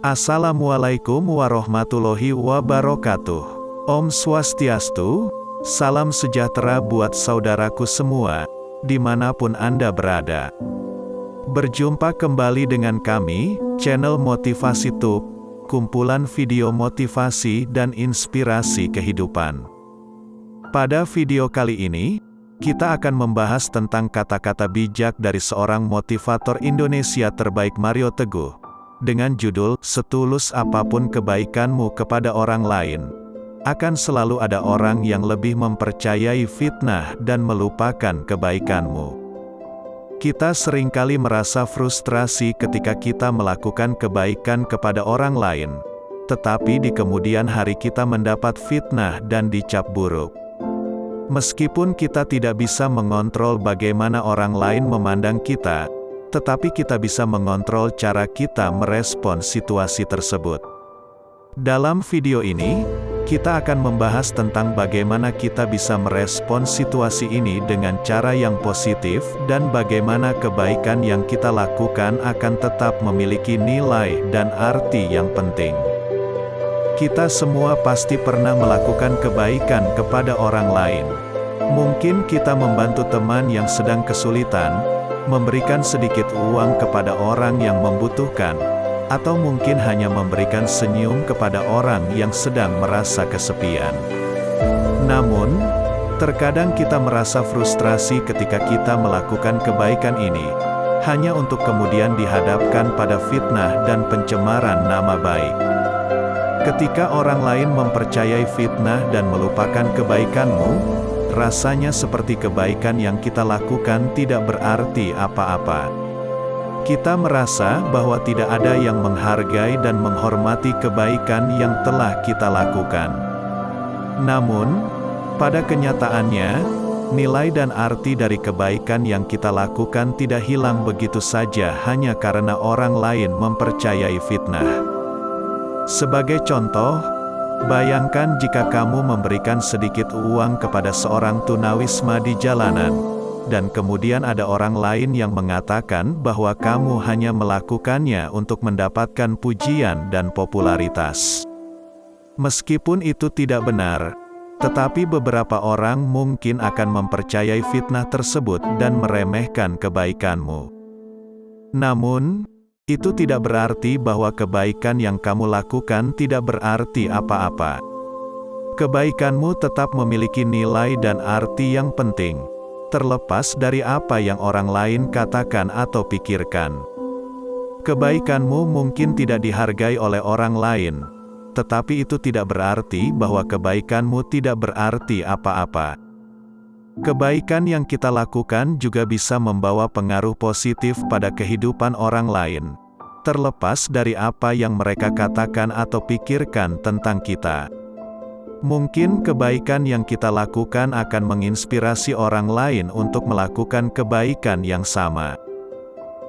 Assalamualaikum warahmatullahi wabarakatuh. Om Swastiastu, salam sejahtera buat saudaraku semua, dimanapun Anda berada. Berjumpa kembali dengan kami, channel Motivasi Tube, kumpulan video motivasi dan inspirasi kehidupan. Pada video kali ini, kita akan membahas tentang kata-kata bijak dari seorang motivator Indonesia terbaik Mario Teguh, dengan judul, "Setulus apapun kebaikanmu kepada orang lain, akan selalu ada orang yang lebih mempercayai fitnah dan melupakan kebaikanmu." Kita seringkali merasa frustrasi ketika kita melakukan kebaikan kepada orang lain, tetapi di kemudian hari kita mendapat fitnah dan dicap buruk. Meskipun kita tidak bisa mengontrol bagaimana orang lain memandang kita, tetapi kita bisa mengontrol cara kita merespon situasi tersebut. Dalam video ini, kita akan membahas tentang bagaimana kita bisa merespon situasi ini dengan cara yang positif dan bagaimana kebaikan yang kita lakukan akan tetap memiliki nilai dan arti yang penting. Kita semua pasti pernah melakukan kebaikan kepada orang lain. Mungkin kita membantu teman yang sedang kesulitan, memberikan sedikit uang kepada orang yang membutuhkan, atau mungkin hanya memberikan senyum kepada orang yang sedang merasa kesepian. Namun, terkadang kita merasa frustrasi ketika kita melakukan kebaikan ini, hanya untuk kemudian dihadapkan pada fitnah dan pencemaran nama baik. Ketika orang lain mempercayai fitnah dan melupakan kebaikanmu, rasanya seperti kebaikan yang kita lakukan tidak berarti apa-apa. Kita merasa bahwa tidak ada yang menghargai dan menghormati kebaikan yang telah kita lakukan. Namun, pada kenyataannya, nilai dan arti dari kebaikan yang kita lakukan tidak hilang begitu saja hanya karena orang lain mempercayai fitnah. Sebagai contoh, bayangkan jika kamu memberikan sedikit uang kepada seorang tunawisma di jalanan, dan kemudian ada orang lain yang mengatakan bahwa kamu hanya melakukannya untuk mendapatkan pujian dan popularitas. Meskipun itu tidak benar, tetapi beberapa orang mungkin akan mempercayai fitnah tersebut dan meremehkan kebaikanmu. Namun, itu tidak berarti bahwa kebaikan yang kamu lakukan tidak berarti apa-apa. Kebaikanmu tetap memiliki nilai dan arti yang penting, terlepas dari apa yang orang lain katakan atau pikirkan. Kebaikanmu mungkin tidak dihargai oleh orang lain, tetapi itu tidak berarti bahwa kebaikanmu tidak berarti apa-apa. Kebaikan yang kita lakukan juga bisa membawa pengaruh positif pada kehidupan orang lain, terlepas dari apa yang mereka katakan atau pikirkan tentang kita. Mungkin kebaikan yang kita lakukan akan menginspirasi orang lain untuk melakukan kebaikan yang sama.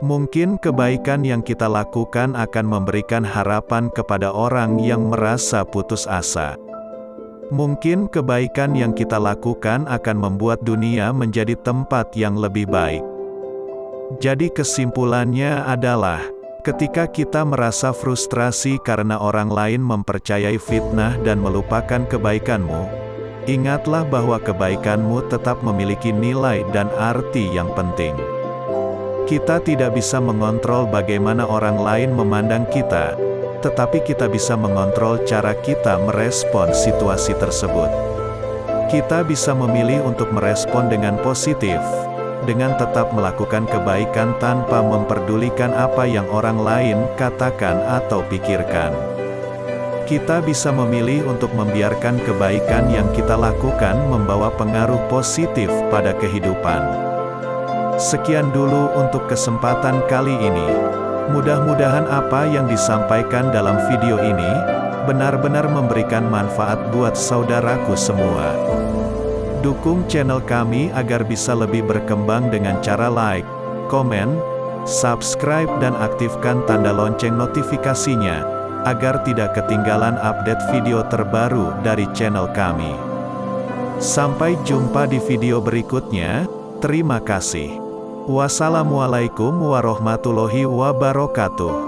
Mungkin kebaikan yang kita lakukan akan memberikan harapan kepada orang yang merasa putus asa. Mungkin kebaikan yang kita lakukan akan membuat dunia menjadi tempat yang lebih baik. Jadi kesimpulannya adalah, ketika kita merasa frustrasi karena orang lain mempercayai fitnah dan melupakan kebaikanmu, ingatlah bahwa kebaikanmu tetap memiliki nilai dan arti yang penting. Kita tidak bisa mengontrol bagaimana orang lain memandang kita, tetapi kita bisa mengontrol cara kita merespon situasi tersebut. Kita bisa memilih untuk merespon dengan positif, dengan tetap melakukan kebaikan tanpa memperdulikan apa yang orang lain katakan atau pikirkan. Kita bisa memilih untuk membiarkan kebaikan yang kita lakukan membawa pengaruh positif pada kehidupan. Sekian dulu untuk kesempatan kali ini. Mudah-mudahan apa yang disampaikan dalam video ini benar-benar memberikan manfaat buat saudaraku semua. Dukung channel kami agar bisa lebih berkembang dengan cara like, komen, subscribe dan aktifkan tanda lonceng notifikasinya, agar tidak ketinggalan update video terbaru dari channel kami. Sampai jumpa di video berikutnya, terima kasih. Wassalamualaikum warahmatullahi wabarakatuh.